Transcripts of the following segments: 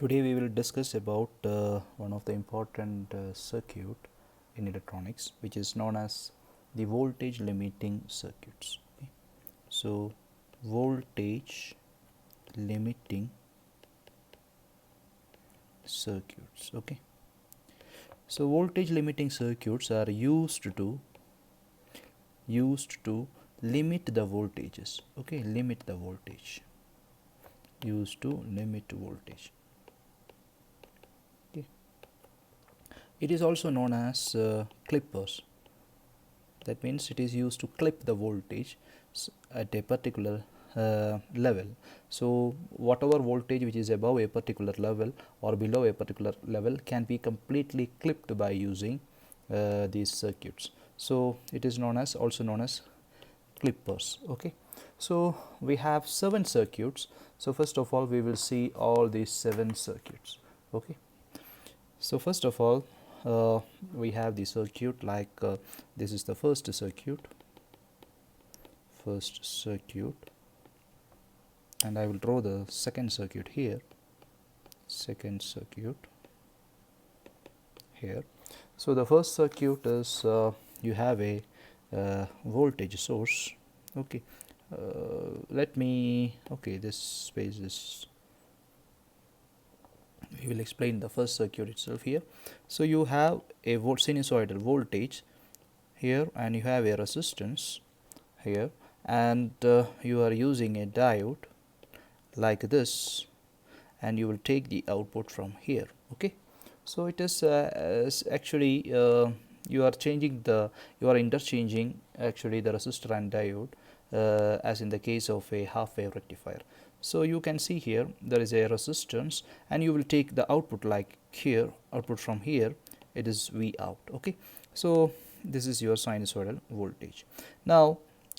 Today we will discuss about one of the important circuit in electronics, which is known as the voltage limiting circuits. Okay. So voltage limiting circuits. Okay. So voltage limiting circuits are used to limit the voltages. Okay, limit the voltage. Used to limit voltage. Okay. It is also known as clippers. That means it is used to clip the voltage at a particular level. So whatever voltage which is above a particular level or below a particular level can be completely clipped by using these circuits. So it is also known as clippers. Okay, so we have 7 circuits. So first of all we will see all these 7 circuits. Okay, so first of all we have the circuit like this is the first circuit, and I will draw the second circuit here, So the first circuit is you have a voltage source. Okay, this space is, we will explain the first circuit itself here. So you have a sinusoidal voltage here, and you have a resistance here, and you are using a diode like this, and you will take the output from here. Okay, so it is actually you are interchanging actually the resistor and diode as in the case of a half wave rectifier. So you can see here there is a resistance, and you will take the output like here, output from here, it is V out. Okay, so this is your sinusoidal voltage. Now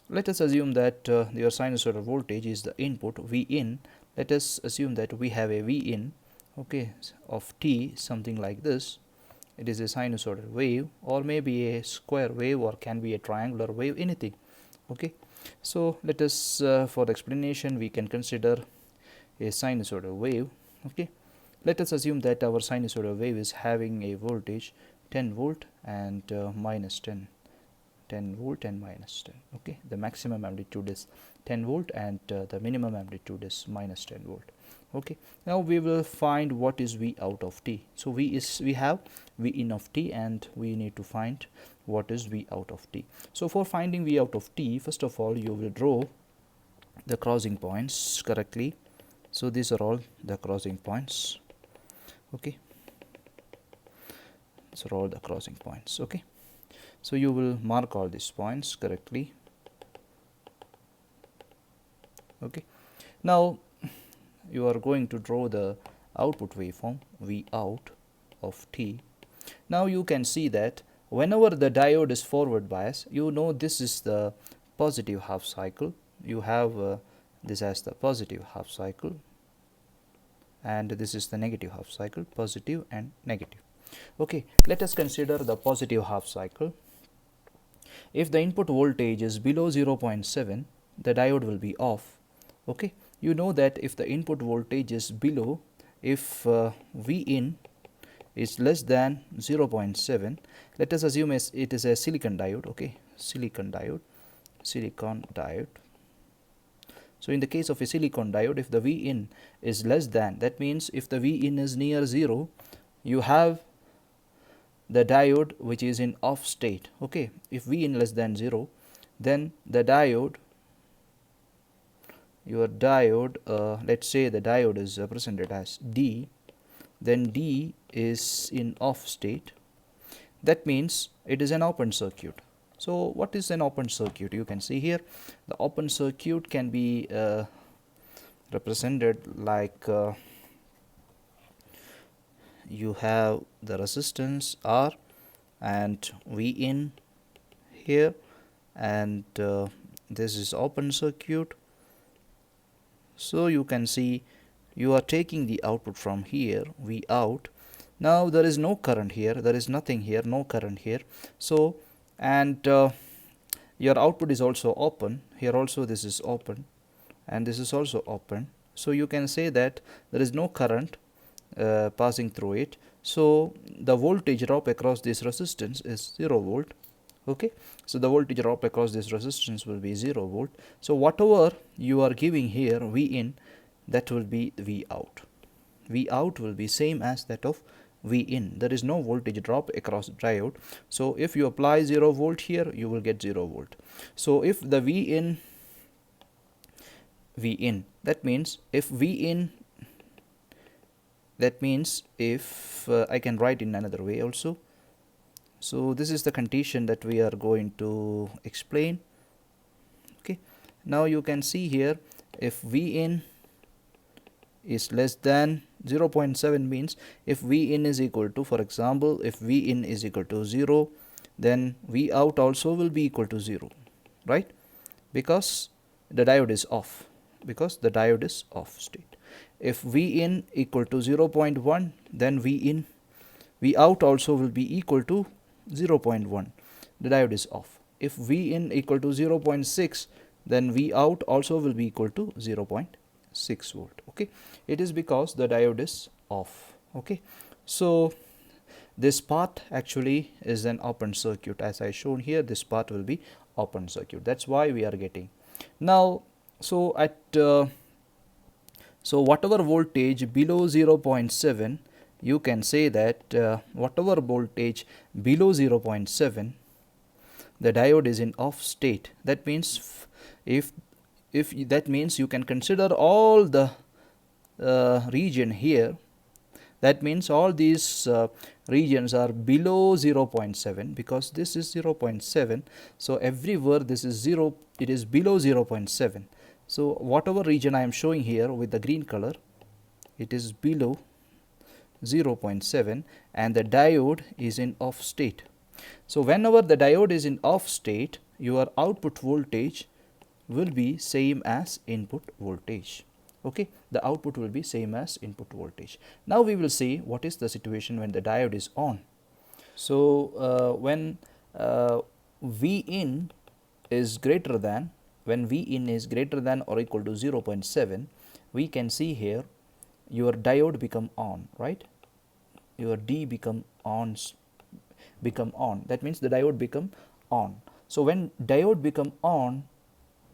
let us assume that your sinusoidal voltage is the input V in. Let us assume that we have a V in, okay, of t, something like this. It is a sinusoidal wave, or maybe a square wave, or can be a triangular wave, anything. Okay, so let us for the explanation we can consider a sinusoidal wave. Okay, let us assume that our sinusoidal wave is having a voltage 10 volt and minus 10 volt and minus 10. Okay, the maximum amplitude is 10 volt and the minimum amplitude is minus 10 volt. Okay, now we will find what is V out of t. So we have V in of t, and we need to find what is V out of t. So for finding V out of t, first of all you will draw the crossing points correctly. So these are all the crossing points. Okay, these are all the crossing points. Okay, so you will mark all these points correctly. Okay, now you are going to draw the output waveform V out of t. Now you can see that whenever the diode is forward bias, you know this is the positive half cycle. You have this as the positive half cycle, and this is the negative half cycle, positive and negative. Okay, let us consider the positive half cycle. If the input voltage is below 0.7, the diode will be off. Okay, you know that if the input voltage is below, if V in is less than 0.7, let us assume it is a silicon diode. Okay, silicon diode. So in the case of a silicon diode, if the V in is less than, that means if the V in is near 0, you have the diode which is in off state. Okay, if V in less than 0, then the diode, let's say the diode is represented as D, then D is in off state. That means it is an open circuit. So what is an open circuit? You can see here the open circuit can be represented like you have the resistance R and V in here, and this is open circuit. So you can see you are taking the output from here, V out. Now there is no current here, there is nothing here, no current here. So and your output is also open here, also this is open, and this is also open. So you can say that there is no current passing through it. So the voltage drop across this resistance is 0 volt. Okay, so the voltage drop across this resistance will be 0 volt. So whatever you are giving here V in, that will be V out. V out will be same as that of V in. There is no voltage drop across diode. So if you apply 0 volt here, you will get 0 volt. So if the V in, that means if V in, that means if I can write in another way also. So this is the condition that we are going to explain. Okay, now you can see here, if V in is less than 0.7 means if V in is equal to, for example, if V in is equal to 0, then V out also will be equal to 0, right? Because the diode is off, state. If V in equal to 0.1, then V out also will be equal to 0.1. The diode is off. If V in equal to 0.6, then V out also will be equal to 0.6 volt. Okay, it is because the diode is off. Okay, so this part actually is an open circuit. As I shown here, this part will be open circuit. That's why we are getting now. So at so whatever voltage below 0.7, you can say that whatever voltage below 0.7, the diode is in off state. That means if that means you can consider all the region here. That means all these regions are below 0.7, because this is 0.7. So everywhere this is 0, it is below 0.7. So whatever region I am showing here with the green color, it is below 0.7 and the diode is in off state. So whenever the diode is in off state, your output voltage will be same as input voltage. Okay, the output will be same as input voltage. Now we will see what is the situation when the diode is on. So when V in is greater than, when V in is greater than or equal to 0.7, we can see here your diode become on, right? Your D become on. That means the diode become on. So when diode become on,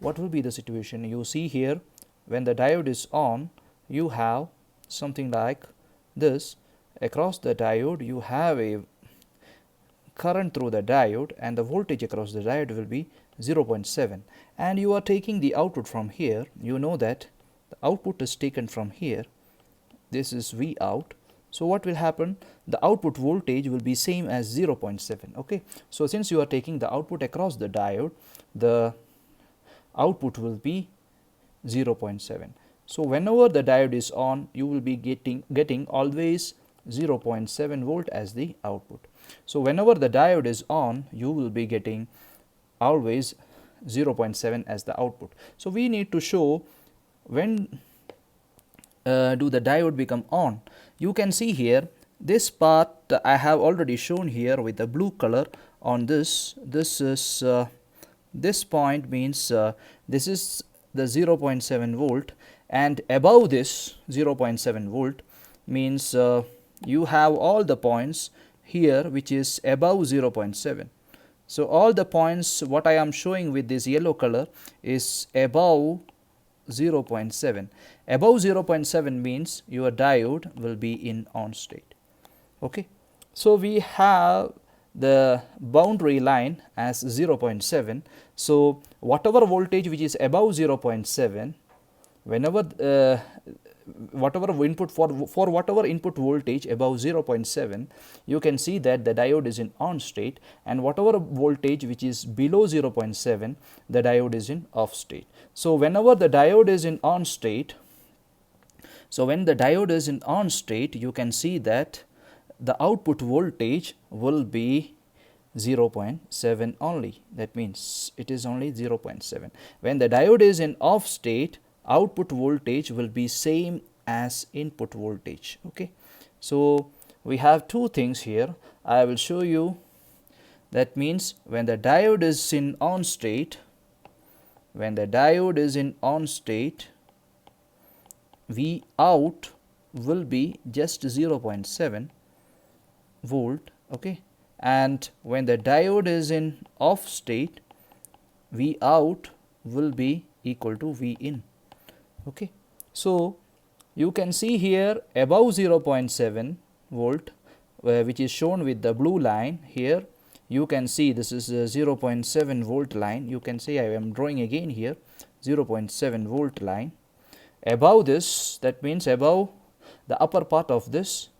what will be the situation? You see here, when the diode is on, you have something like this. Across the diode, you have a current through the diode, and the voltage across the diode will be 0.7. And you are taking the output from here. You know that the output is taken from here. This is V out. So what will happen? The output voltage will be same as 0.7. Okay. So since you are taking the output across the diode, the output will be 0.7. So whenever the diode is on, you will be getting always 0.7 volt as the output. So whenever the diode is on, you will be getting always 0.7 as the output. So we need to show when do the diode become on. You can see here, this part I have already shown here with the blue color on this. This is this point means this is the 0.7 volt, and above this 0.7 volt means you have all the points here which is above 0.7. So all the points what I am showing with this yellow color is above 0.7. Above 0.7 means your diode will be in on state. Okay. So we have the boundary line as 0.7. So whatever voltage which is above 0.7, whenever whatever input for whatever input voltage above 0.7, you can see that the diode is in on state, and whatever voltage which is below 0.7, the diode is in off state. So whenever the diode is in on state, so when the diode is in on state, you can see that the output voltage will be 0.7 only. That means it is only 0.7. When the diode is in off state, output voltage will be same as input voltage. Okay. So we have two things here. I will show you. That means when the diode is in on state, V out will be just 0.7 volt, okay, and when the diode is in off state, V out will be equal to V in, okay. So you can see here above 0.7 volt, which is shown with the blue line here. You can see this is a 0.7 volt line. You can see I am drawing again here 0.7 volt line. Above this, that means above the upper part of this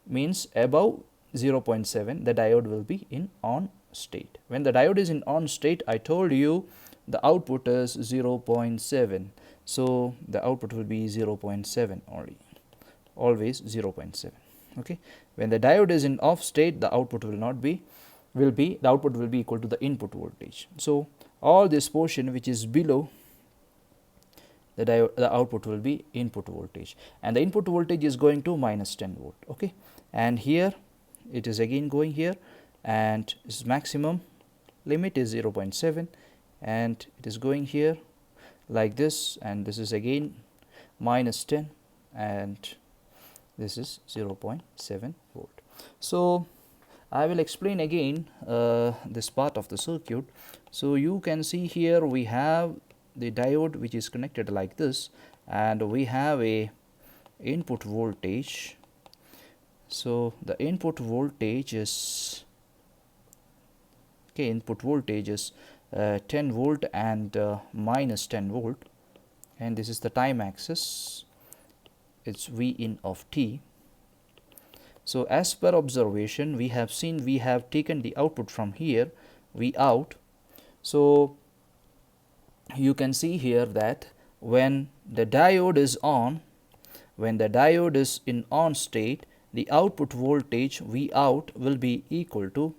means above 0.7, the diode will be in on state. When the diode is in on state, I told you the output is 0.7. So the output will be 0.7 only, always 0.7, okay. When the diode is in off state, the output will not be, the output will be equal to the input voltage. So all this portion which is below the diode, the output will be input voltage, and the input voltage is going to minus 10 volt, okay. And here it is again going here, and its maximum limit is 0.7, and it is going here like this, and this is again minus 10, and this is 0.7 volt. So I will explain again this part of the circuit. So you can see here we have the diode which is connected like this, and we have a input voltage. So the input voltage is, okay, input voltage is 10 volt and minus 10 volt, and this is the time axis, it's V in of t. So as per observation, we have seen, we have taken the output from here, V out. So you can see here that when the diode is on, when the diode is in on state, the output voltage V out will be equal to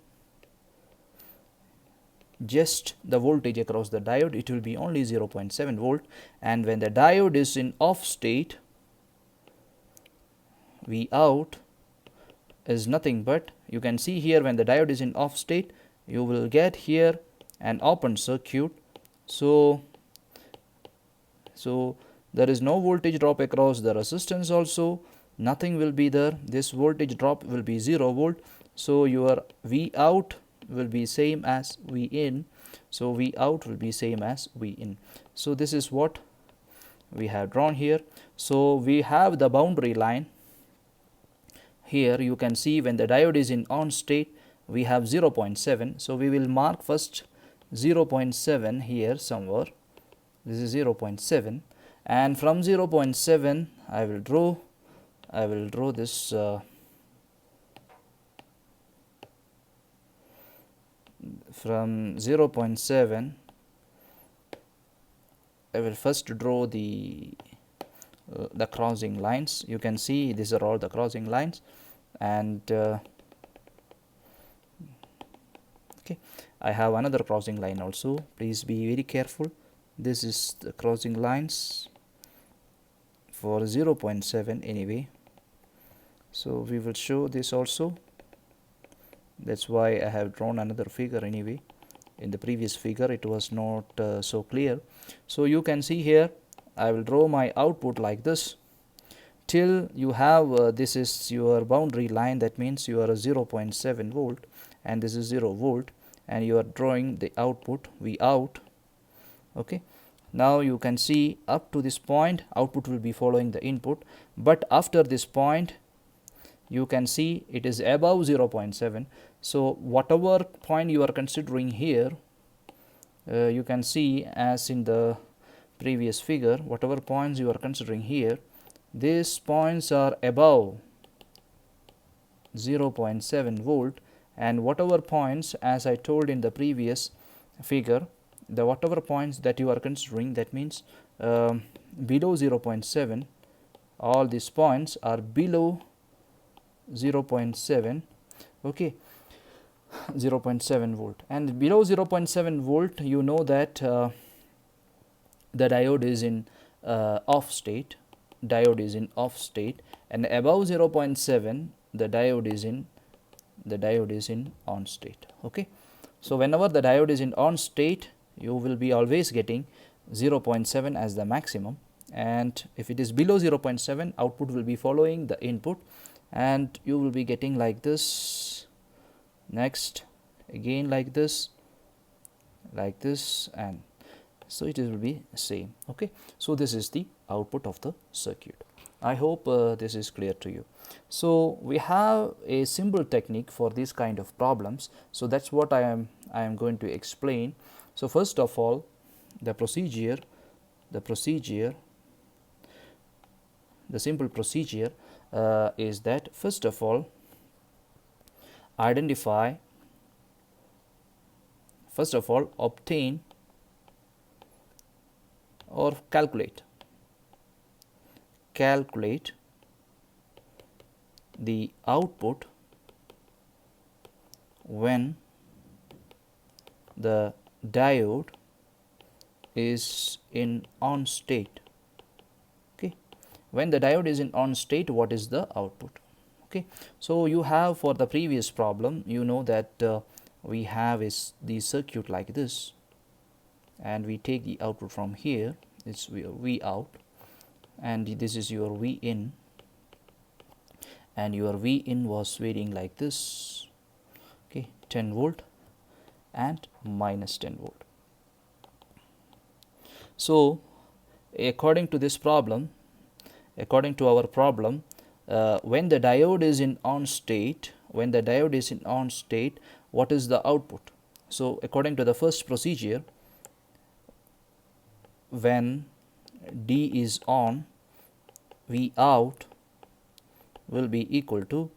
just the voltage across the diode, it will be only 0.7 volt, and when the diode is in off state, V out is nothing but, you can see here when the diode is in off state, you will get here an open circuit. So there is no voltage drop across the resistance also, nothing will be there, this voltage drop will be 0 volt. So your V out will be same as V in, so V out will be same as V in. So this is what we have drawn here. So we have the boundary line here. You can see when the diode is in on state, we have 0.7. So we will mark first 0.7 here somewhere, this is 0.7, and from 0.7 I will draw this from 0.7 I will first draw the crossing lines. You can see these are all the crossing lines, and okay, I have another crossing line also, please be very careful. This is the crossing lines for 0.7 anyway, so we will show this also. That's why I have drawn another figure anyway. In the previous figure it was not so clear. So you can see here I will draw my output like this till you have this is your boundary line, that means you are a 0.7 volt and this is 0 volt, and you are drawing the output V out, okay. Now you can see up to this point output will be following the input, but after this point you can see it is above 0.7. So whatever point you are considering here, you can see as in the previous figure, whatever points you are considering here, these points are above 0.7 volt, and whatever points, as I told in the previous figure, the whatever points that you are considering, that means below 0.7, all these points are below 0.7, okay, 0.7 volt, and below 0.7 volt you know that the diode is in off state, and above 0.7 the diode is in on state, okay. So whenever the diode is in on state, you will be always getting 0.7 as the maximum, and if it is below 0.7, output will be following the input, and you will be getting like this, next again like this, and so it will be same. Okay, so this is the output of the circuit. I hope this is clear to you. So we have a simple technique for these kind of problems, so that's what I am going to explain. So first of all, the simple procedure is that first of all obtain or calculate the output when the diode is in on state. Okay, when the diode is in on state, what is the output? Okay, so you have, for the previous problem, you know that we have is the circuit like this, and we take the output from here, it's V out, and this is your V in, and your V in was varying like this. Okay, 10 volt and minus 10 volt. So according to this problem, according to our problem, when the diode is in on state, what is the output? So according to the first procedure, when D is on, V out will be equal to,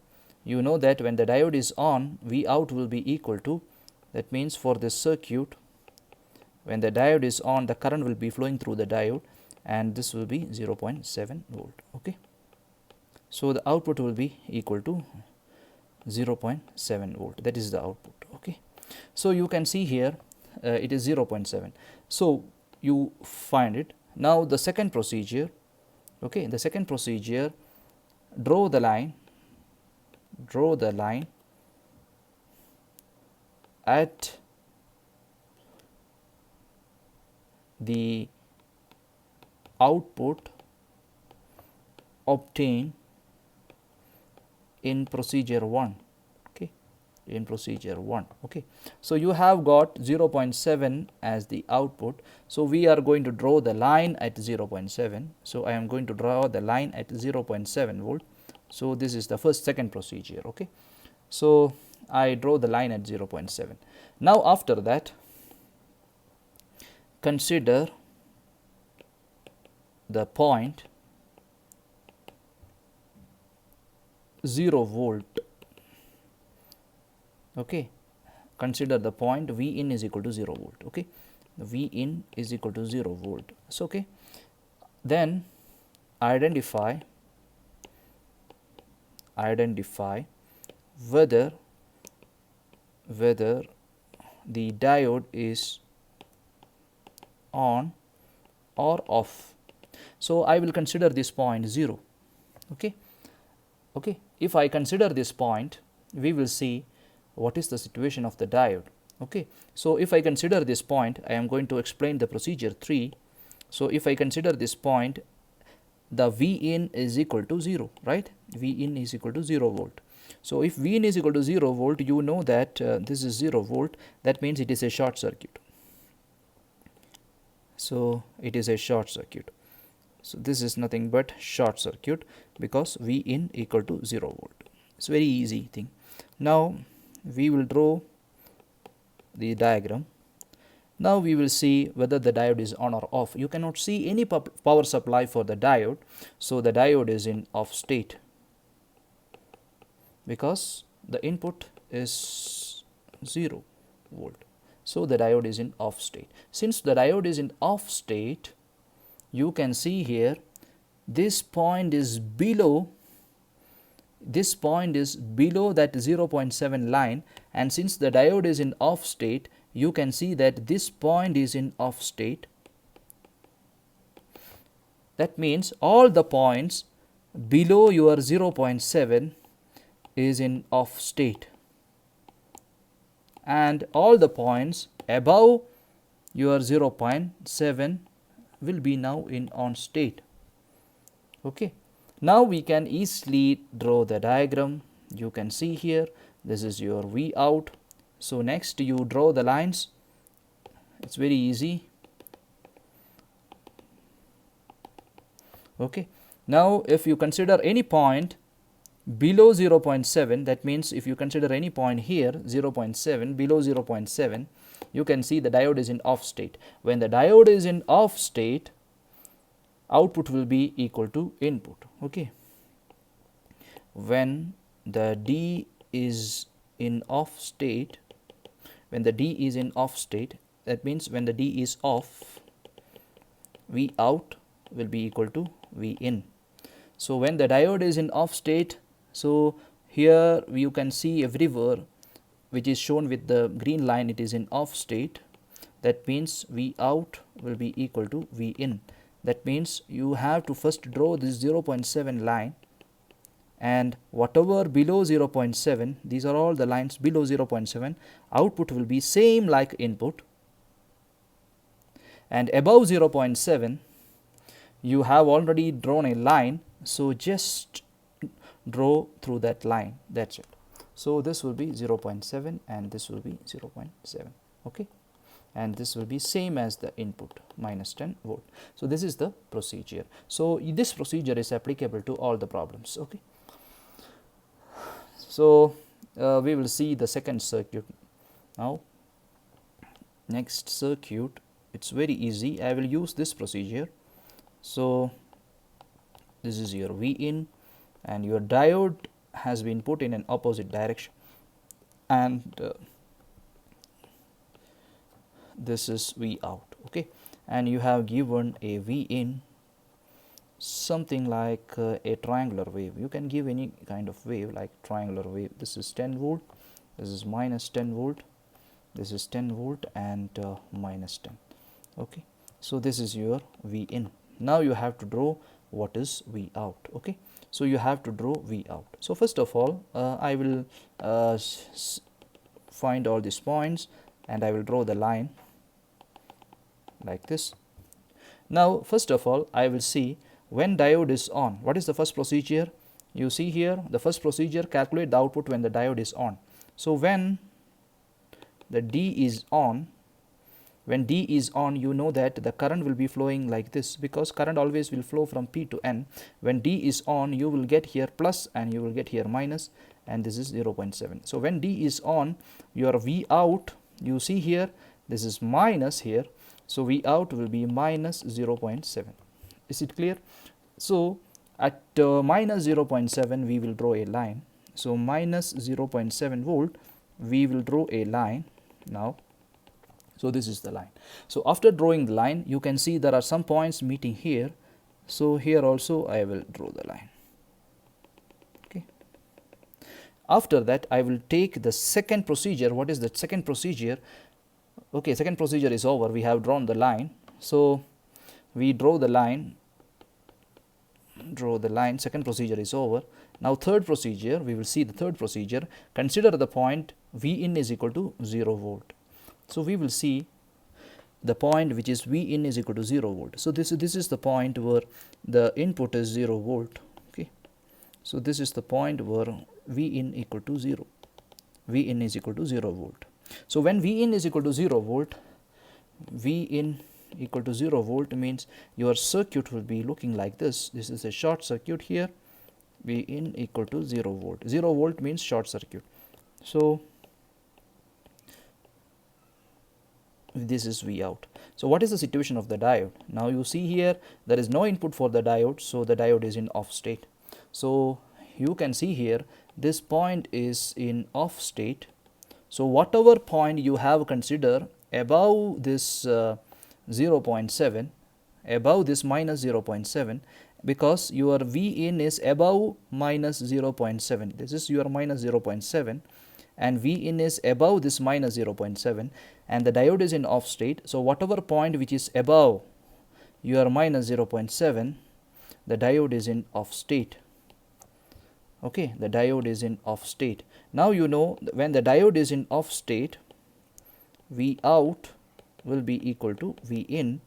you know that when the diode is on, V out will be equal to, that means for this circuit, when the diode is on, the current will be flowing through the diode, and this will be 0.7 volt. Okay, so the output will be equal to 0.7 volt, that is the output. Okay, so you can see here it is 0.7, so you find it. Now the second procedure, okay, the second procedure, draw the line at the output obtained in procedure 1. Okay, in procedure 1. Okay, so you have got 0.7 as the output, so we are going to draw the line at 0.7. so I am going to draw the line at 0.7 volt. So this is the second procedure. Okay, so I draw the line at 0.7. now after that, consider the point 0 volt. Okay, consider the point V in is equal to 0 volt. Okay, V in is equal to 0 volt. So okay, then identify whether the diode is on or off. So I will consider this point 0. Okay, if I consider this point, we will see what is the situation of the diode. Okay, so if I consider this point, I am going to explain the procedure 3. So if I consider this point, the V in is equal to 0, right? V in is equal to 0 volt. So if V in is equal to 0 volt, you know that this is 0 volt, that means it is a short circuit. So it is a short circuit. So this is nothing but short circuit, because V in equal to 0 volt. It's very easy thing. Now we will draw the diagram. Now we will see whether the diode is on or off. You cannot see any power supply for the diode, so the diode is in off state, because the input is 0 volt. So the diode is in off state. Since the diode is in off state, you can see here this point is below that 0.7 line, and since the diode is in off state, you can see that this point is in off state. That means all the points below your 0.7 is in off state, and all the points above your 0.7 will be now in on state. Okay. Now we can easily draw the diagram. You can see here, this is your V out. So next you draw the lines. It's very easy. Okay. Now if you consider any point below 0.7, that means if you consider any point here 0.7, below 0.7, you can see the diode is in off state. When the diode is in off state, output will be equal to input. Okay. When the D is in off state, when the D is in off state, that means when the D is off, V out will be equal to V in. So when the diode is in off state, so here you can see everywhere which is shown with the green line, it is in off state. That means V out will be equal to V in. That means you have to first draw this 0.7 line, and whatever below 0.7, these are all the lines below 0.7, output will be same like input, and above 0.7 you have already drawn a line, so just draw through that line, that's it. So this will be 0.7 and this will be 0.7. okay, and this will be same as the input, minus 10 volt. So this is the procedure. So this procedure is applicable to all the problems. Okay. So we will see the second circuit now. Next circuit, it's very easy. I will use this procedure. So this is your V in, and your diode has been put in an opposite direction, and this is V out. Okay, and you have given a V in something like a triangular wave. You can give any kind of wave like triangular wave. This is 10 volt, this is minus 10 volt, this is 10 volt, and minus 10. Okay, so this is your V in. Now you have to draw what is V out. Okay, so you have to draw V out. So first of all, I will find all these points and I will draw the line like this. Now first of all, I will see when diode is on. What is the first procedure? You see here, the first procedure, calculate the output when the diode is on. So when the D is on, when D is on, you know that the current will be flowing like this, because current always will flow from P to N. When D is on, you will get here plus and you will get here minus, and this is 0.7. So when D is on, your V out, you see here, this is minus here, so V out will be minus 0.7. Is it clear? So at minus 0.7 we will draw a line. So minus 0.7 volt, we will draw a line now. So this is the line. So after drawing the line, you can see there are some points meeting here. So here also I will draw the line. Okay. After that, I will take the second procedure. What is the second procedure? Okay, second procedure is over. We have drawn the line. So we draw the line. Second procedure is over. Now third procedure, we will see the third procedure. Consider the point V in is equal to 0 volt. So we will see the point which is V in is equal to 0 volt. So this is the point where the input is 0 volt. Okay, so this is the point where V in equal to 0. V in is equal to 0 volt. So when V in is equal to 0 volt, V in equal to 0 volt means your circuit will be looking like this. This is a short circuit here. V in equal to 0 volt. 0 volt means short circuit. So this is V out. So what is the situation of the diode? Now you see here there is no input for the diode, so the diode is in off state. So you can see here this point is in off state. So whatever point you have considered above this 0.7, above this minus 0.7, because your V in is above minus 0.7, this is your minus 0.7, and V in is above this minus 0.7, and the diode is in off state. So whatever point which is above your minus 0.7, the diode is in off state. Okay, the diode is in off state. Now you know when the diode is in off state, V out will be equal to V in.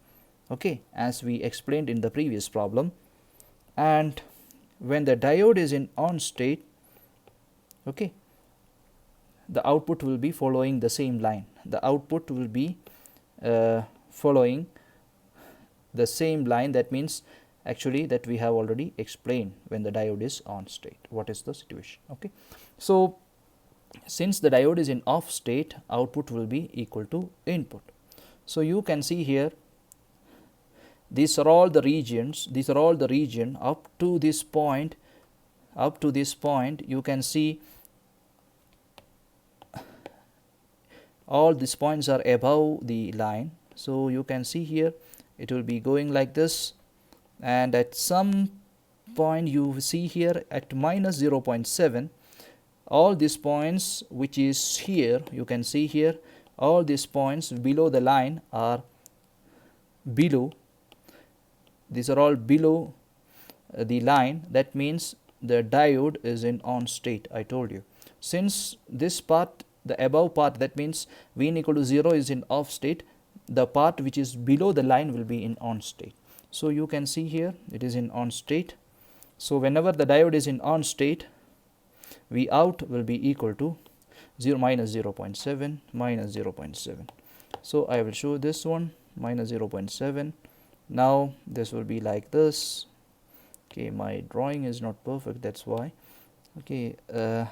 Okay, as we explained in the previous problem. and when the diode is in on state, okay, the output will be following the same line. The output will be following the same line. That means actually that we have already explained when the diode is on state what is the situation. Okay, so since the diode is in off state, output will be equal to input. So you can see here, these are all the regions, these are all the region up to this point. Up to this point you can see all these points are above the line. So you can see here it will be going like this, and at some point you see here at minus 0.7, all these points which is here, you can see here all these points below the line are below, these are all below the line. That means the diode is in on state. I told you, since this part, the above part, that means Vin equal to 0 is in off state, the part which is below the line will be in on state. So you can see here it is in on state. So whenever the diode is in on state, V out will be equal to 0 minus 0.7 minus 0.7. So I will show this one, minus 0.7. Now this will be like this. Okay, my drawing is not perfect, that's why. Okay,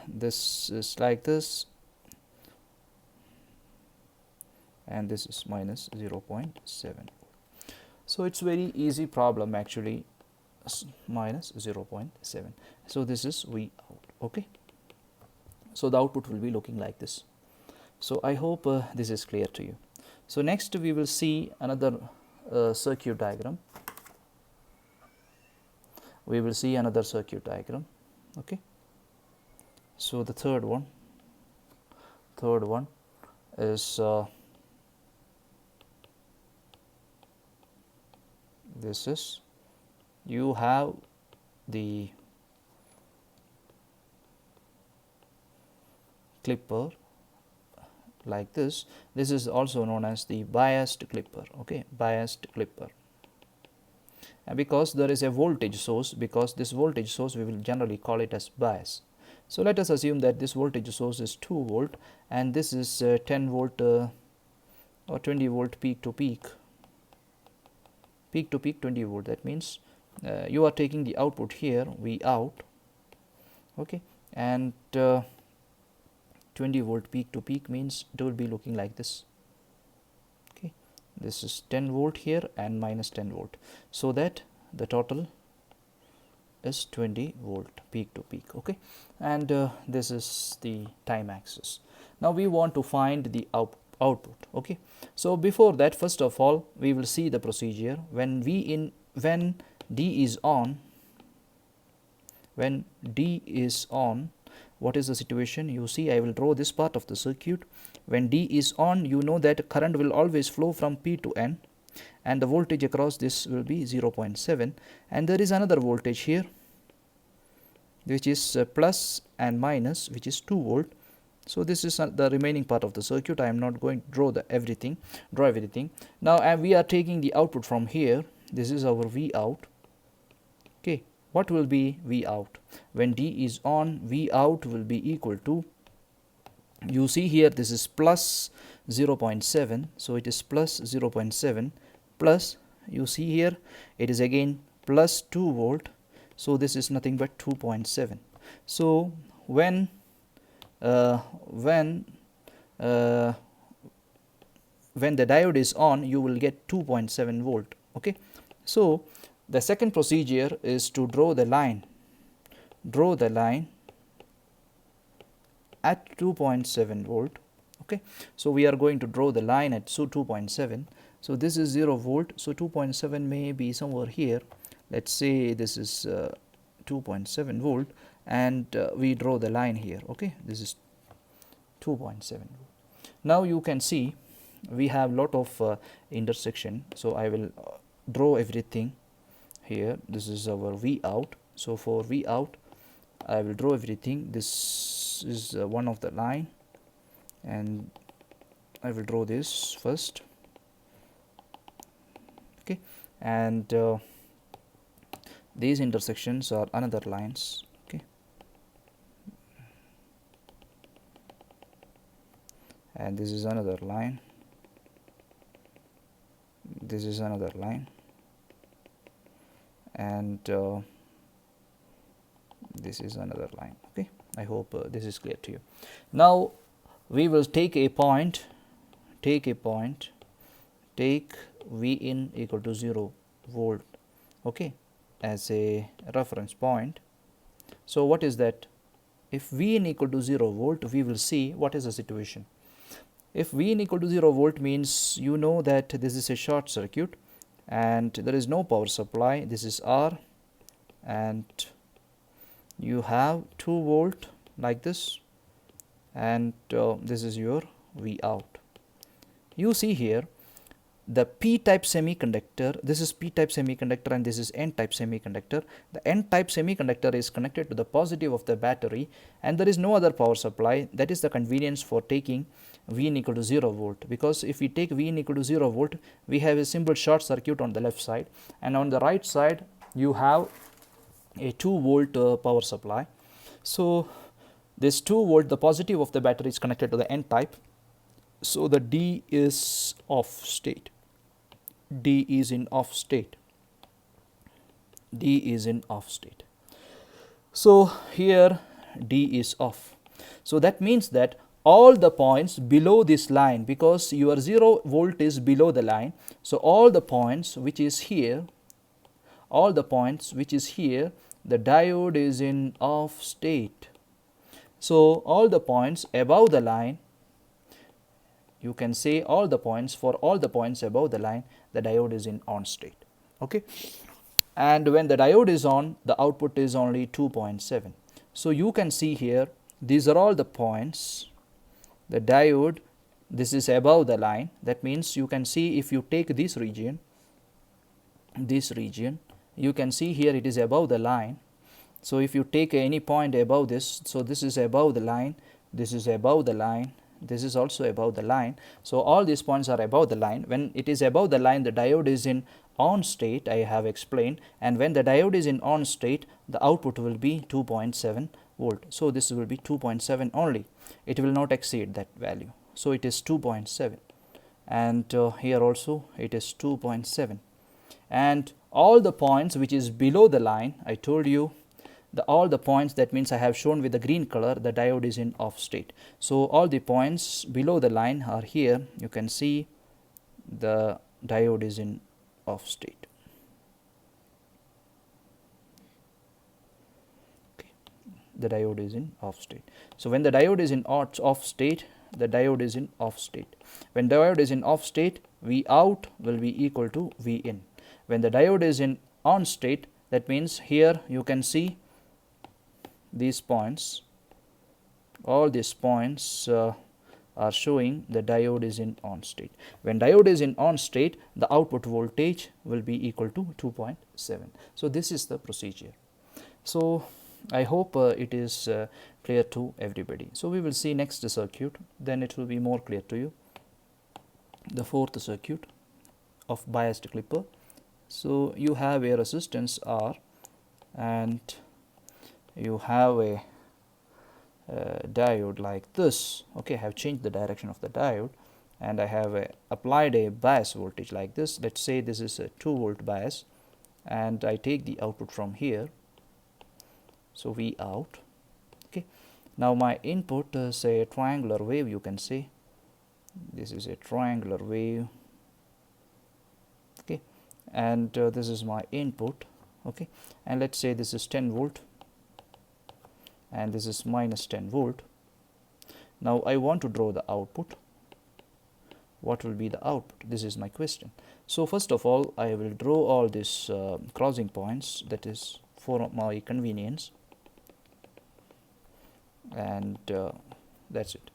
this is like this, and this is minus 0.7. So it's very easy problem actually, minus 0.7. So this is V out. Okay, so the output will be looking like this. So I hope this is clear to you. So next we will see another circuit diagram. We will see another circuit diagram. Okay, so the third one is this is, you have the clipper like this. This is also known as the biased clipper. Okay, biased clipper. And because there is a voltage source, because this voltage source we will generally call it as bias. So let us assume that this voltage source is 2 volt and this is 10 volt or 20 volt peak to peak 20 volt. That means you are taking the output here, V out, okay, and 20 volt peak to peak means it will be looking like this. Okay, this is 10 volt here and minus 10 volt, so that the total is 20 volt peak to peak. Okay, and this is the time axis. Now we want to find the output. Okay, so before that, first of all we will see the procedure. When D is on, when D is on, what is the situation? You see, I will draw this part of the circuit. When D is on, you know that current will always flow from P to N, and the voltage across this will be 0.7, and there is another voltage here which is plus and minus, which is 2 volt. So this is the remaining part of the circuit. I am not going to draw everything. Now we are taking the output from here. This is our V out. Okay, what will be V out? When D is on, V out will be equal to, you see here this is plus 0.7, so it is plus 0.7 plus, you see here it is again plus 2 volt, so this is nothing but 2.7. so when the diode is on, you will get 2.7 volt. Okay, so the second procedure is to draw the line at 2.7 volt. Okay, so we are going to draw the line at 2.7. so this is 0 volt, so 2.7 may be somewhere here. Let's say this is 2.7 volt, and we draw the line here. Okay, this is 2.7 volt. Now you can see we have lot of intersection, so I will draw everything here. This is our V out. So for V out, I will draw everything. This is one of the line, and I will draw this first. Okay, and these intersections are another lines. Okay, and this is another line, this is another line, and this is another line. Okay, I hope this is clear to you. Now we will take a point, take V in equal to 0 volt, okay, as a reference point. So what is that? If V in equal to 0 volt, we will see what is the situation. If V in equal to 0 volt means you know that this is a short circuit and there is no power supply, this is R, and you have 2 volt like this, and this is your V out. You see here the P type semiconductor, this is P type semiconductor and this is N type semiconductor. The N type semiconductor is connected to the positive of the battery and there is no other power supply. That is the convenience for taking V in equal to 0 volt, because if we take V in equal to 0 volt, we have a simple short circuit on the left side, and on the right side you have a 2 volt power supply. So this 2 volt, the positive of the battery is connected to the N type, so the D is off state. D is in off state. D is in off state. So here D is off. So that means that all the points below this line, because your 0 volt is below the line, so all the points which is here, all the points which is here, the diode is in off state. So all the points above the line, you can say all the points, for all the points above the line, the diode is in on state. Okay, and when the diode is on, the output is only 2.7. So you can see here, these are all the points. The diode, this is above the line. That means you can see, if you take this region, you can see here it is above the line. So if you take any point above this, so this is above the line, this is above the line, this is also above the line. So all these points are above the line. When it is above the line, the diode is in on state, I have explained, and when the diode is in on state, the output will be 2.7 volt. So this will be 2.7 only, it will not exceed that value. So it is 2.7, and here also it is 2.7, and all the points which is below the line, I told you, all the points, that means I have shown with the green color, the diode is in off state. So all the points below the line are here. You can see the diode is in off state. Okay. The diode is in off state. So when the diode is in off state, the diode is in off state. When diode is in off state, V out will be equal to V in. When the diode is in on state, that means here you can see these points, all these points are showing the diode is in on state. When diode is in on state, the output voltage will be equal to 2.7. So this is the procedure. So I hope it is clear to everybody. So we will see next circuit, then it will be more clear to you. The fourth circuit of biased clipper. So you have a resistance R and you have a diode like this. Okay, I have changed the direction of the diode and I have applied a bias voltage like this. Let's say this is a 2 volt bias and I take the output from here. So V out. Okay, now my input is a triangular wave, you can say. This is a triangular wave. Okay, and this is my input. Okay, and let's say this is 10 volt and this is minus 10 volt. Now I want to draw the output. What will be the output? This is my question. So first of all, I will draw all these crossing points, that is for my convenience, and that's it.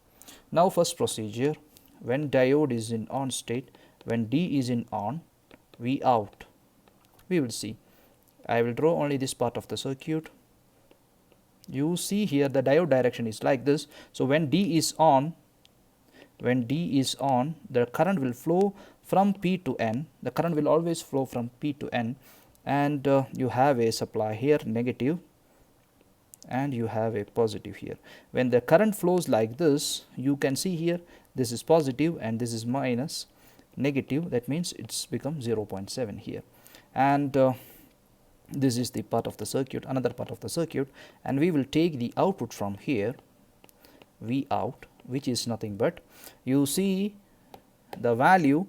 Now first procedure, when diode is in on state, when D is in on, V out, we will see. I will draw only this part of the circuit. You see here the diode direction is like this. So when D is on, the current will flow from P to N. The current will always flow from P to N, and you have a supply here negative and you have a positive here. When the current flows like this, you can see here this is positive and this is minus negative, that means it's become 0.7 here, and this is the part of the circuit, another part of the circuit, and we will take the output from here, V out, which is nothing but, you see the value,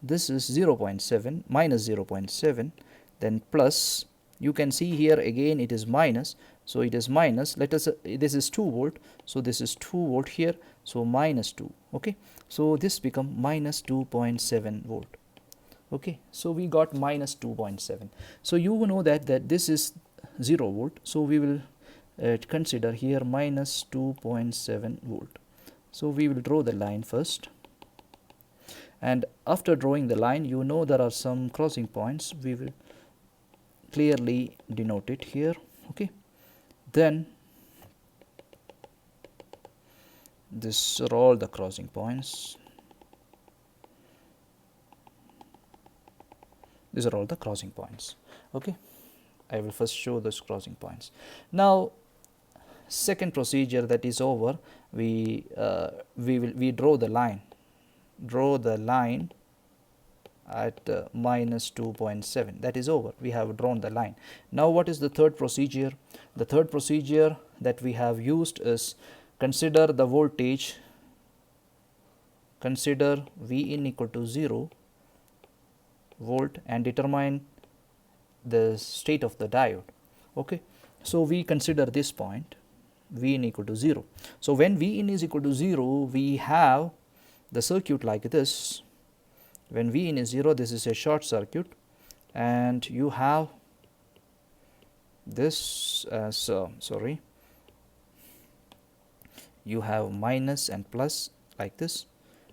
this is 0.7 minus 0.7, then plus, you can see here again it is minus, so it is minus, let us this is 2 volt, so this is 2 volt here, so minus 2, okay, so this become minus 2.7 volt. Okay, so we got minus 2.7. so you know that this is 0 volt, so we will consider here minus 2.7 volt. So we will draw the line first, and after drawing the line, you know there are some crossing points, we will clearly denote it here. Okay, then this are all the crossing points, these are all the crossing points. Okay, I will first show those crossing points. Now second procedure that is over, we draw the line at minus 2.7, that is over, we have drawn the line. Now what is the third procedure? The third procedure that we have used is consider the voltage, consider V in equal to 0 volt and determine the state of the diode. Okay, so we consider this point V in equal to 0. So when V in is equal to 0, we have the circuit like this. When V in is 0, this is a short circuit, and you have this as you have minus and plus like this.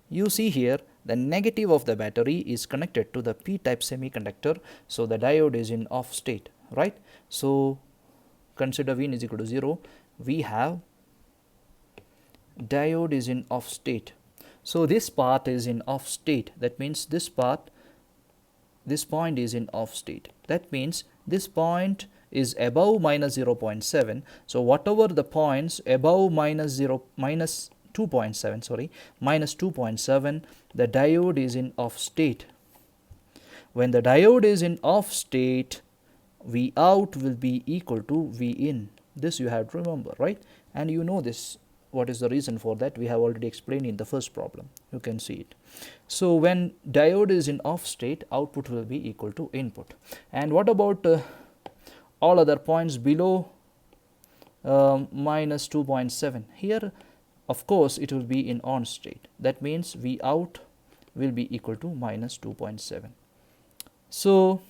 You see here the negative of the battery is connected to the p-type semiconductor, so the diode is in off state, right? So consider V in is equal to 0, we have diode is in off state. So this part is in off state, that means this point is in off state, that means this point is above minus 0.7. so whatever the points above minus 2.7, the diode is in off state. When the diode is in off state, V out will be equal to V in. This you have to remember, right? And you know this. What is the reason for that? We have already explained in the first problem. You can see it. So when diode is in off state, output will be equal to input. And what about all other points below minus 2.7? Here, of course, it will be in on state. That means V out will be equal to minus 2.7. So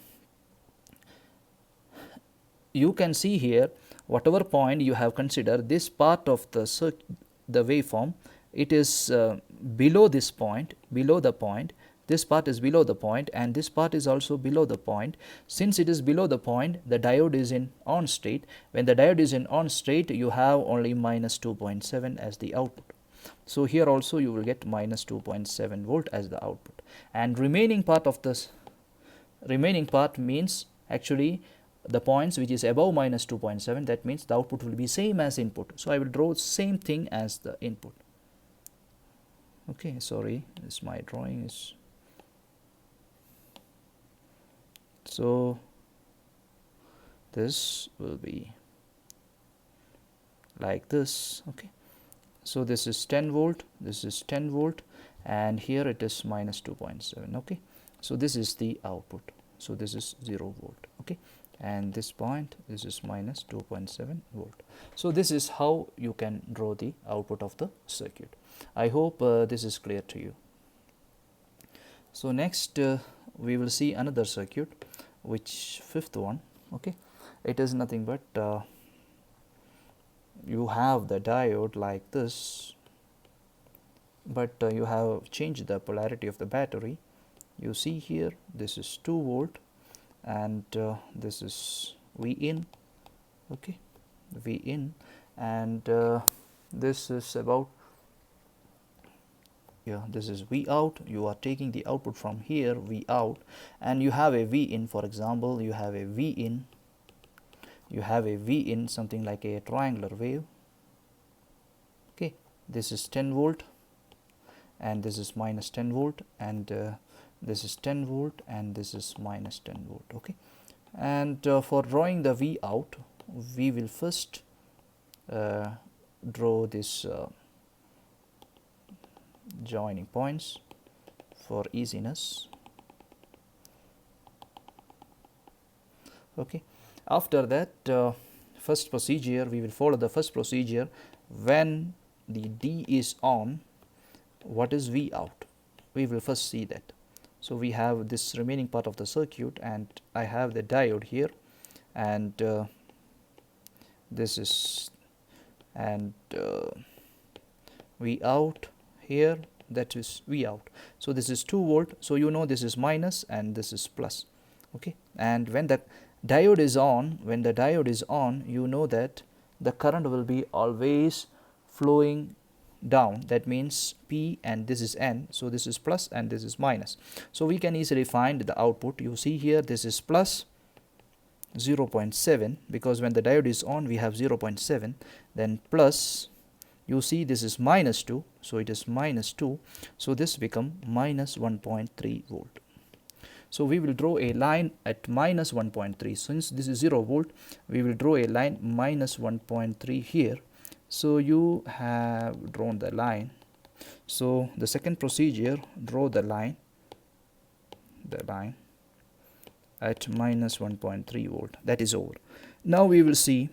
you can see here, whatever point you have considered, this part of the waveform, it is below this point, below the point. This part is below the point, and this part is also below the point. Since it is below the point, the diode is in on state. When the diode is in on state, you have only minus 2.7 as the output. So here also you will get minus 2.7 volt as the output, and remaining part means actually the points which is above minus 2.7, that means the output will be same as input. So I will draw same thing as the input. Okay, sorry, this my drawing is, so this will be like this. Okay, so this is 10 volt, this is 10 volt, and here it is minus 2.7. okay, so this is the output, so this is 0 volt. Okay, and this point, this is minus 2.7 volt. So this is how you can draw the output of the circuit. I hope this is clear to you. So next we will see another circuit, which fifth one. Okay, it is nothing but you have the diode like this, but you have changed the polarity of the battery. You see here, this is 2 volt, and this is V in. Okay, V in, and this is about Yeah, this is V out. You are taking the output from here, V out, and you have a V in. For example, you have a V in, something like a triangular wave. Okay, this is 10 volt, and this is minus 10 volt, and this is 10 volt, and this is minus 10 volt. Okay, and for drawing the V out, we will first draw this joining points for easiness. Okay, after that, first procedure, we will follow the first procedure. When the D is on, what is V out? We will first see that. So we have this remaining part of the circuit, and I have the diode here, and this is, and V out here, that is V out. So this is 2 volt. So you know this is minus and this is plus. Okay, and when the diode is on, you know that the current will be always flowing down. That means P, and this is N. So this is plus and this is minus. So we can easily find the output. You see here, this is plus 0.7, because when the diode is on, we have 0.7. Then plus, you see this is minus 2, so it is minus 2. So this become minus 1.3 volt. So we will draw a line at minus 1.3. Since this is 0 volt, we will draw a line minus 1.3 here. So you have drawn the line. So the second procedure, draw the line at minus 1.3 volt. That is over. Now we will see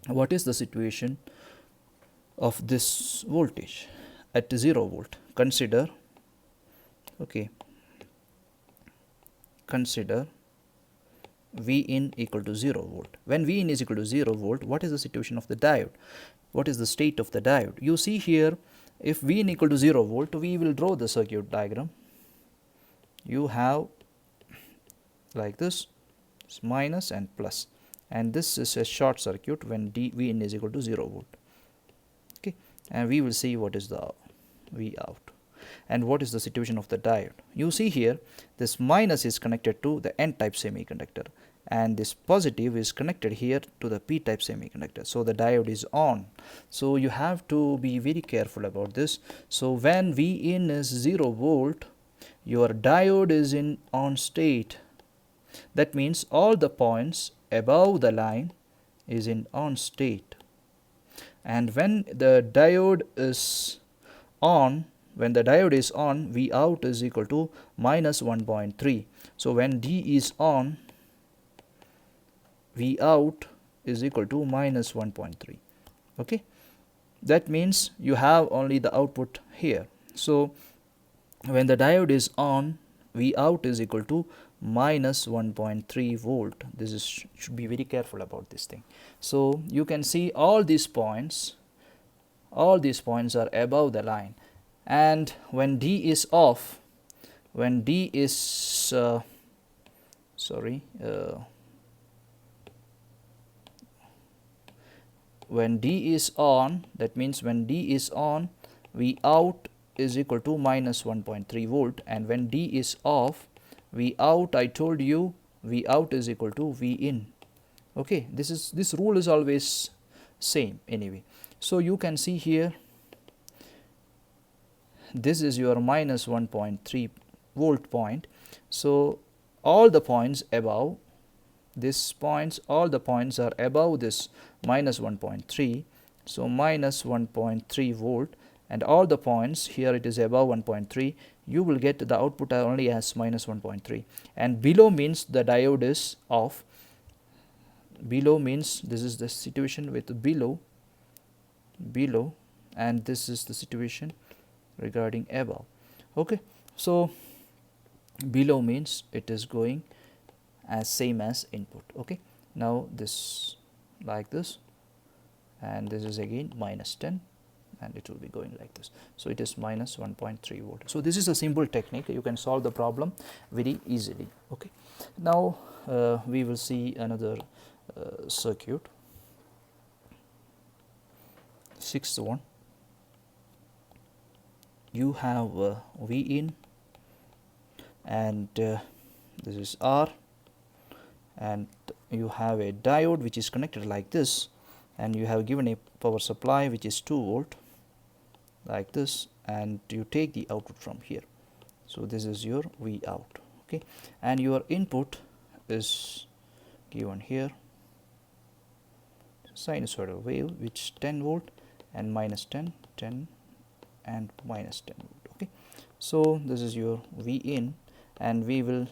what is the situation of this voltage at 0 volt. Consider, okay, consider V in equal to 0 volt. When V in is equal to 0 volt, what is the situation of the diode? What is the state of the diode? You see here, if V in equal to 0 volt, we will draw the circuit diagram. You have like this, minus and plus, and this is a short circuit when V in is equal to 0 volt. Okay, and we will see what is the V out and what is the situation of the diode. You see here, this minus is connected to the N-type semiconductor, and this positive is connected here to the P-type semiconductor. So the diode is on. So you have to be very careful about this. So when V in is 0 volt, your diode is in on state. That means all the points above the line is in on state. And when the diode is on, V out is equal to minus 1.3. So when D is on, V out is equal to minus 1.3. Okay, that means you have only the output here. So when the diode is on, V out is equal to minus 1.3 volt. This is should be very careful about this thing. So you can see all these points are above the line, and when D is off, when D is when D is on, that means when D is on, V out is equal to minus 1.3 volt, and when D is off, V out, I told you, V out is equal to V in. Okay, this rule is always same anyway. So you can see here, this is your minus 1.3 volt point. So all the points above this points, all the points are above this minus 1.3. So minus 1.3 volt, and all the points here it is above 1.3. You will get the output only as minus 1.3, and below means the diode is off. Below means this is the situation with below, and this is the situation regarding above. Okay, so below means it is going as same as input. Okay, now this like this, and this is again minus 10, and it will be going like this. So it is minus 1.3 volt. So this is a simple technique. You can solve the problem very easily. Okay, now we will see another circuit, sixth one. you have V in, and this is R, and you have a diode which is connected like this, and you have given a power supply which is 2 volt like this, and you take the output from here. So this is your V out, okay, and your input is given here, sinusoidal wave which 10 volt and minus 10, 10 and minus 10 volt, okay. So this is your V in, and we will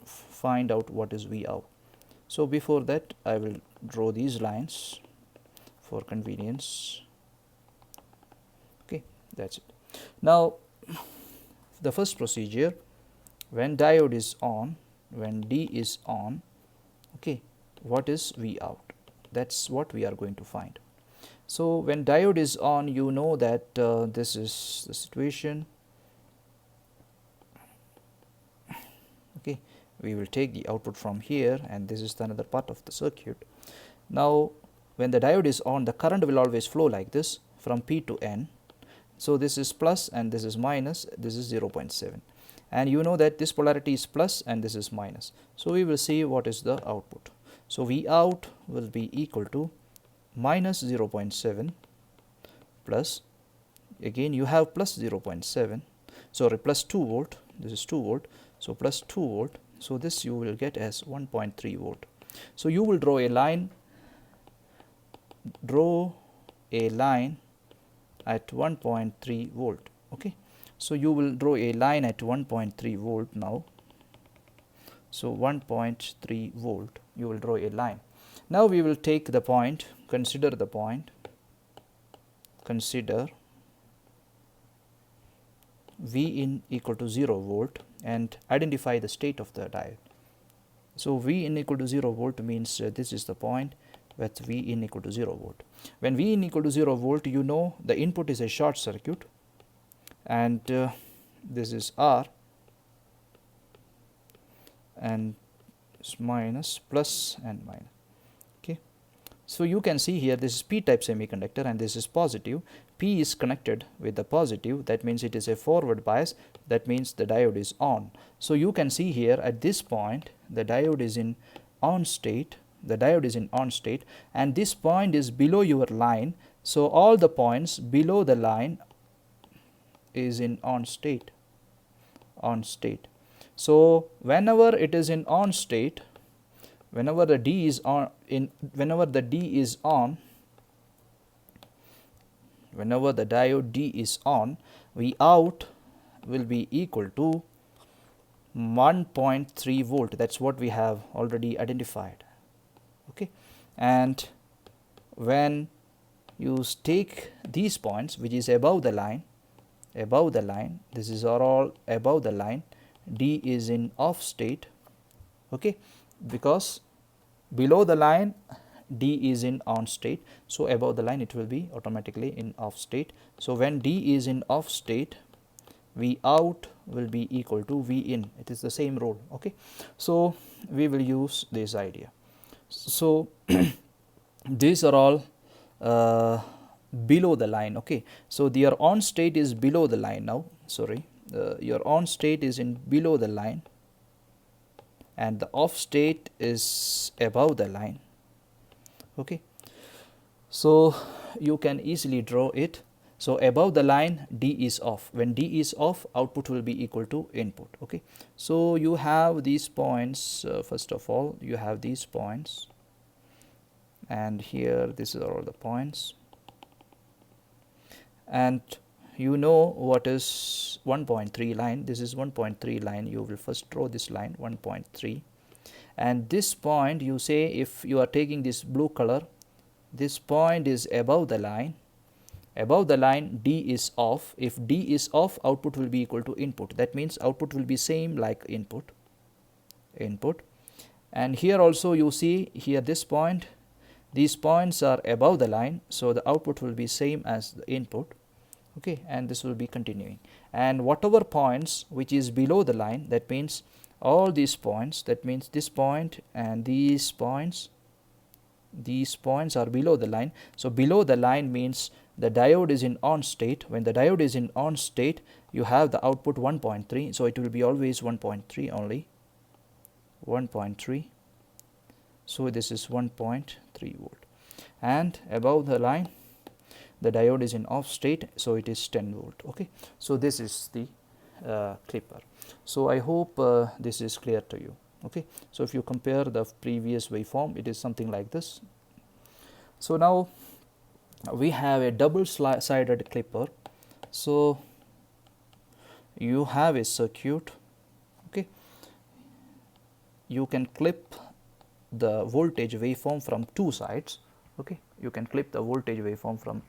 find out what is V out. So before that I will draw these lines for convenience, okay, that's it. Now the first procedure, when diode is on, when D is on, okay, what is V out? That's what we are going to find. So when diode is on, you know that this is the situation, okay. We will take the output from here, and this is the another part of the circuit. Now when the diode is on, the current will always flow like this from P to N. So this is plus and this is minus, this is 0.7, and you know that this polarity is plus and this is minus. So we will see what is the output. So V out will be equal to minus 0.7 plus, again you have plus 0.7, sorry, plus 2 volt, this is 2 volt, so plus 2 volt, so this you will get as 1.3 volt. So you will draw a line at 1.3 volt, okay. So you will draw a line at 1.3 volt now. So 1.3 volt you will draw a line. Now we will take the point, consider the point, consider V in equal to 0 volt and identify the state of the diode. So V in equal to 0 volt means this is the point with V in equal to 0 volt. When V in equal to 0 volt, you know the input is a short circuit, and this is R, and it's minus, plus and minus, okay. So you can see here this is P type semiconductor and this is positive. P is connected with the positive, that means it is a forward bias, that means the diode is on. So you can see here at this point the diode is in on state, and this point is below your line. So all the points below the line is in on state. So whenever it is in on state, whenever the D is on, whenever the diode D is on, V out will be equal to 1.3 volt. That's what we have already identified, okay. And when you take these points which is above the line, this is all above the line, D is in off state, okay, because below the line D is in on state, so above the line it will be automatically in off state. So when D is in off state, V out will be equal to V in. It is the same rule, okay. So we will use this idea. So these are all below the line, okay. So your on state is below the line now, sorry, your on state is in below the line and the off state is above the line, okay. So you can easily draw it. So above the line D is off. When D is off, output will be equal to input, okay. So you have these points, first of all you have these points, and here this is all the points, and you know what is 1.3 line. This is 1.3 line. You will first draw this line 1.3, and this point, you say, if you are taking this blue color, this point is above the line. Above the line D is off. If D is off, output will be equal to input. That means output will be same like input. And here also you see here this point, these points are above the line, so the output will be same as the input, okay, and this will be continuing. And whatever points which is below the line, that means all these points, that means this point and these points are below the line. So below the line means the diode is in on state. When the diode is in on state, you have the output 1.3, so it will be always 1.3 only, 1.3. So this is 1.3 volt, and above the line the diode is in off state, so it is 10 volt. Okay, so this is the clipper. So I hope this is clear to you. Okay, so if you compare the previous waveform, it is something like this. So now we have a double sided clipper. So you have a circuit. Okay, you can clip the voltage waveform from two sides. Okay, you can clip the voltage waveform from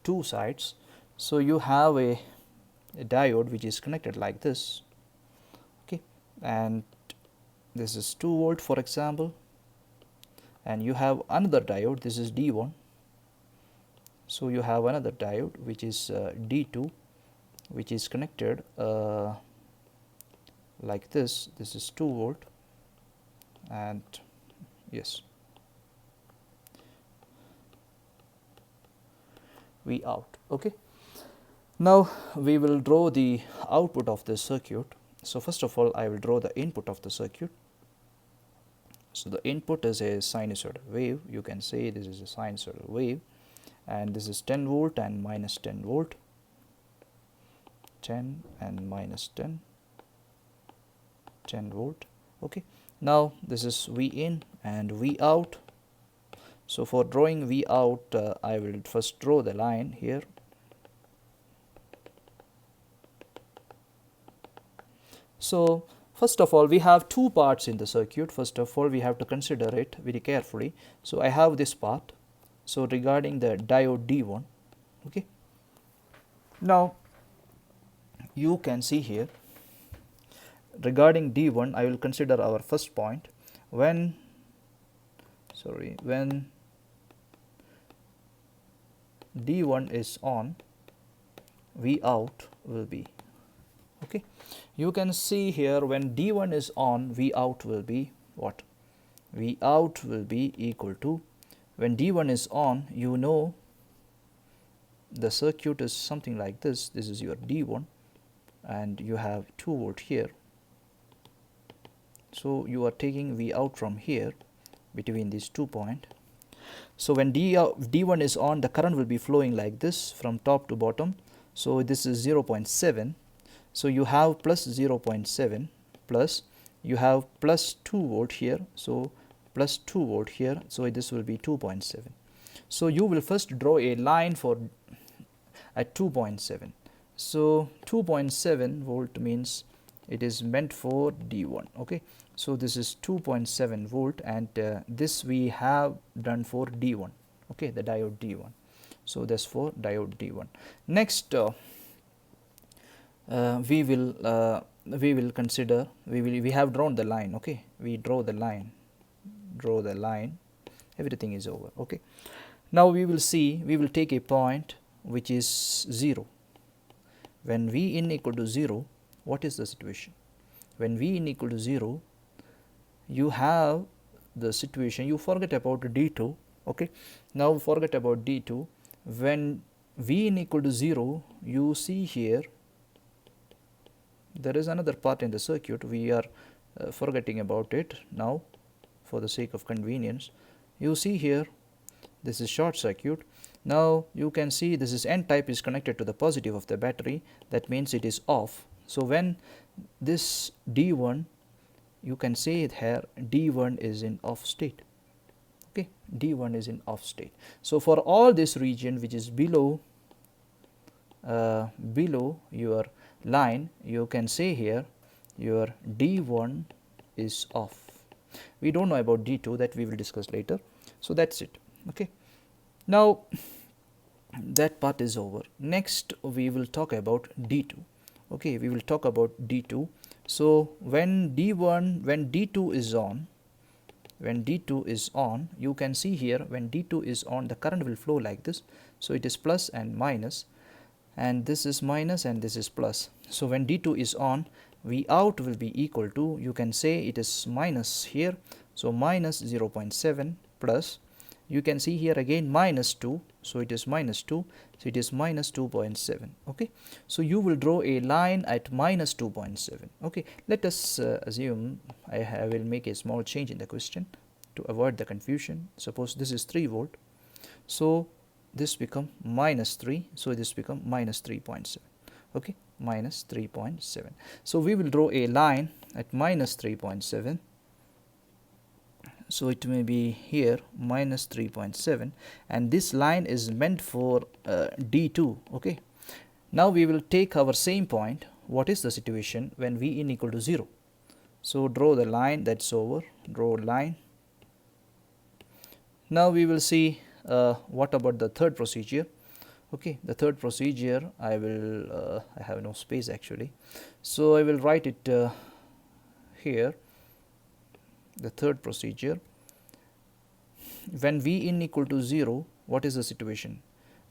two sides. So you have a diode which is connected like this. Okay, and this is 2 volt for example, and you have another diode, this is D1. So you have another diode which is D2, which is connected like this. This is 2 volt, and yes, V out. Okay, now we will draw the output of this circuit. So first of all, I will draw the input of the circuit. So the input is a sinusoidal wave. You can say this is a sinusoidal wave, and this is 10 volt and minus 10 volt, 10 and minus 10, 10 volt. Okay, now this is V in and V out. So for drawing V out, I will first draw the line here. So first of all, we have two parts in the circuit. First of all, we have to consider it very carefully. So I have this part. So regarding the diode D1, okay. Now you can see here, regarding D1, I will consider our first point. When D1 is on, V out will be, okay. You can see here, when D1 is on, V out will be what? V out will be equal to, when D1 is on, you know the circuit is something like this. This is your D1 and you have 2 volt here. So you are taking V out from here between these 2 points. So when D1 is on, the current will be flowing like this from top to bottom. So this is 0.7. So you have plus 0.7 plus, you have plus 2 volt here. So plus 2 volt here. So this will be 2.7. So you will first draw a line for at 2.7. So 2.7 volt means it is meant for D1. Okay, so this is 2.7 volt, and this we have done for D1. Okay, the diode D1. So that's for diode D1. Next, we will consider, we have drawn the line. Okay, we draw the line, everything is over. Okay, now we will see, we will take a point which is 0. When V in equal to 0, what is the situation? When V in equal to 0, you have the situation, you forget about D2. Okay, now forget about D2. When V in equal to 0, you see here there is another part in the circuit. We are forgetting about it now for the sake of convenience. You see here, this is short circuit. Now you can see this is N type is connected to the positive of the battery. That means it is off. So when this D1, you can say it here, D1 is in off state. Okay, D1 is in off state. So for all this region which is below your line, you can say here your D1 is off. We don't know about D2, that we will discuss later. So that's it. Okay, now that part is over. Next we will talk about D2. Okay, we will talk about D2. So when D2 is on, you can see here, when D2 is on, the current will flow like this. So it is plus and minus, and this is minus and this is plus. So when D2 is on, V out will be equal to, you can say it is minus here. So minus 0.7 plus, you can see here again minus 2. so it is minus 2, so it is minus 2.7. okay, so you will draw a line at minus 2.7. okay, let us assume I will make a small change in the question to avoid the confusion. Suppose this is 3 volt, so this become minus 3, so this become minus 3.7. okay, minus 3.7. so we will draw a line at minus 3.7, so it may be here minus 3.7, and this line is meant for D2. okay, now we will take our same point. What is the situation when V in equal to 0? So draw the line, that's over, draw line. Now we will see what about the third procedure. okay, the third procedure I will I have no space actually, so I will write it here. The third procedure, when V in equal to 0, what is the situation?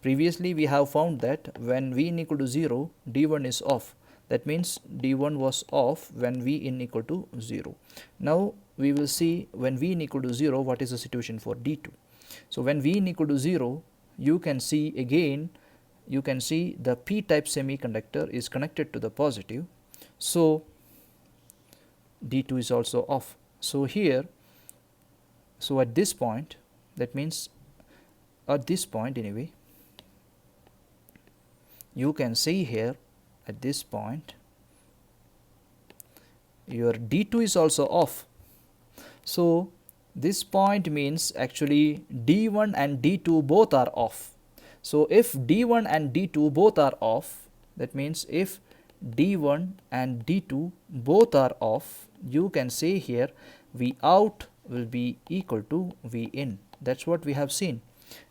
Previously we have found that when V in equal to 0, D1 is off. That means D1 was off when V in equal to 0. Now we will see when V in equal to 0, what is the situation for D2. So when V in equal to 0, you can see again, you can see the p type semiconductor is connected to the positive, so D2 is also off. So here, so at this point, that means at this point anyway, you can see here at this point your D2 is also off. So this point means actually D1 and D2 both are off. So if D1 and D2 both are off, that means if D1 and D2 both are off, you can say here V out will be equal to V in. That's what we have seen.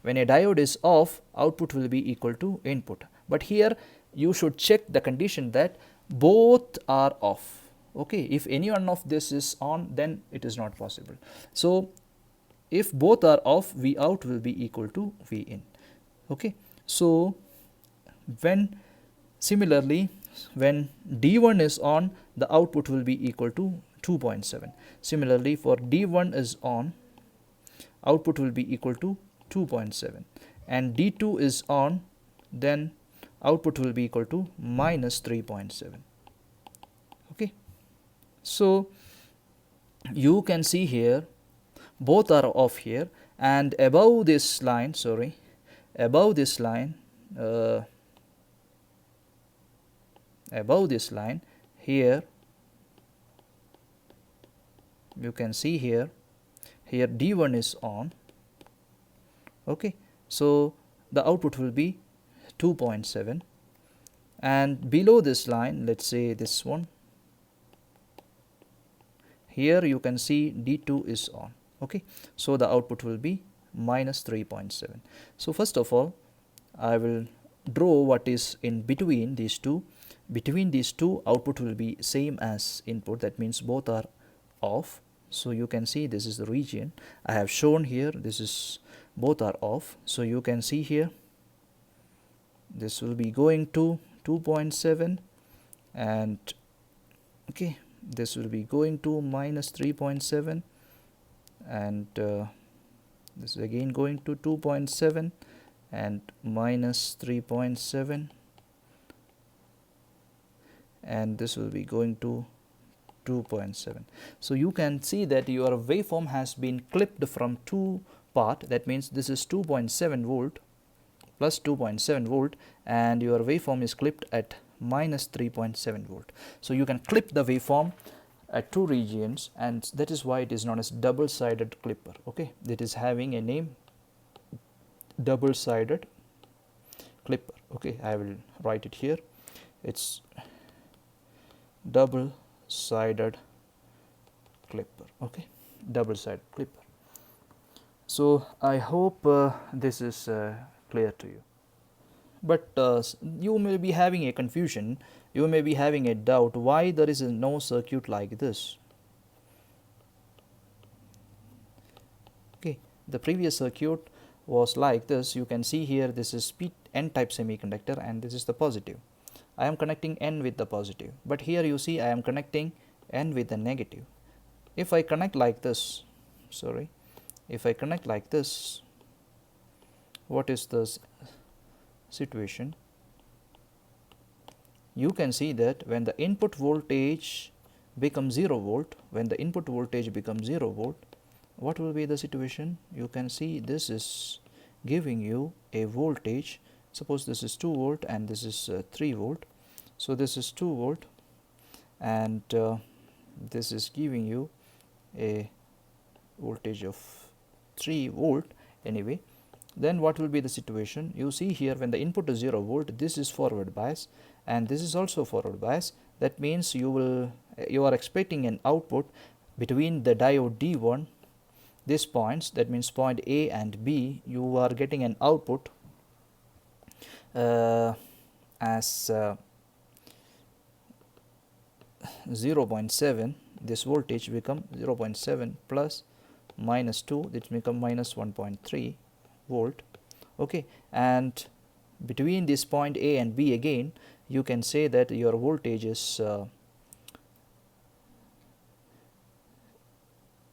When a diode is off, output will be equal to input. But here you should check the condition that both are off. Okay, if any one of this is on, then it is not possible. So if both are off, V out will be equal to V in. Okay, so when similarly when D1 is on, the output will be equal to 2.7. Similarly for D1 is on, output will be equal to 2.7, and D2 is on, then output will be equal to minus 3.7. okay, so you can see here both are off here, and above this line, above this line here you can see here D1 is on. okay, so the output will be 2.7, and below this line, let's say this one, here you can see D2 is on. okay, so the output will be minus 3.7. so first of all I will draw what is in between these two. Between these two, output will be same as input, that means both are off. So you can see this is the region I have shown here, this is both are off. So you can see here this will be going to 2.7, and okay, this will be going to minus 3.7, and this is again going to 2.7 and minus 3.7, and this will be going to 2.7. so you can see that your waveform has been clipped from two part. That means this is 2.7 volt plus 2.7 volt, and your waveform is clipped at minus 3.7 volt. So you can clip the waveform at two regions, and that is why it is known as double-sided clipper. okay, it is having a name, double-sided clipper. okay, I will write it here, it's double-sided clipper. okay, double-sided clipper. So I hope this is clear to you, but you may be having a confusion, you may be having a doubt why there is no circuit like this. okay, the previous circuit was like this. You can see here this is n type semiconductor, and this is the positive. I am connecting n with the positive, but here you see I am connecting n with the negative. If I connect like this, if I connect like this, what is the situation? You can see that when the input voltage becomes 0 volt, when the input voltage becomes 0 volt, what will be the situation? You can see this is giving you a voltage. Suppose this is 2 volt and this is 3 volt. So, this is 2 volt and this is giving you a voltage of 3 volt anyway. Then what will be the situation? You see here, when the input is 0 volt, this is forward bias and this is also forward bias. That means you are expecting an output between the diode D1, these points, that means point A and B, you are getting an output as 0.7, this voltage become 0.7 plus minus 2, it become minus 1.3 volt. Okay, and between this point A and B again, you can say that your voltage is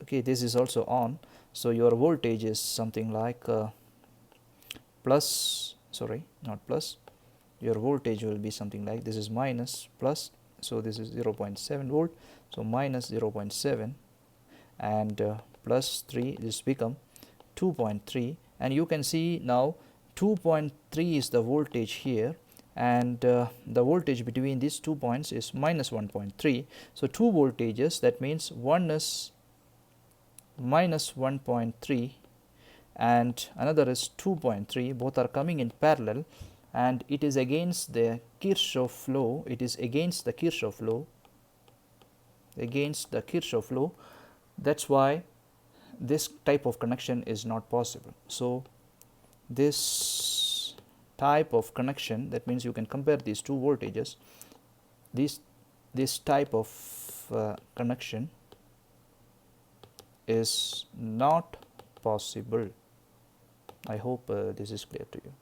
okay, this is also on. So, your voltage is something like plus, sorry, not plus, your voltage will be something like, this is minus plus, so this is 0.7 volt, so minus 0.7 and plus 3, this become 2.3, and you can see now 2.3 is the voltage here and the voltage between these 2 points is minus 1.3. So, 2 voltages, that means one is minus 1.3 and another is 2.3, both are coming in parallel and it is against the Kirchhoff law, it is against the Kirchhoff law, that is why this type of connection is not possible. So, this type of connection, that means you can compare these two voltages, this type of connection is not possible. I hope this is clear to you.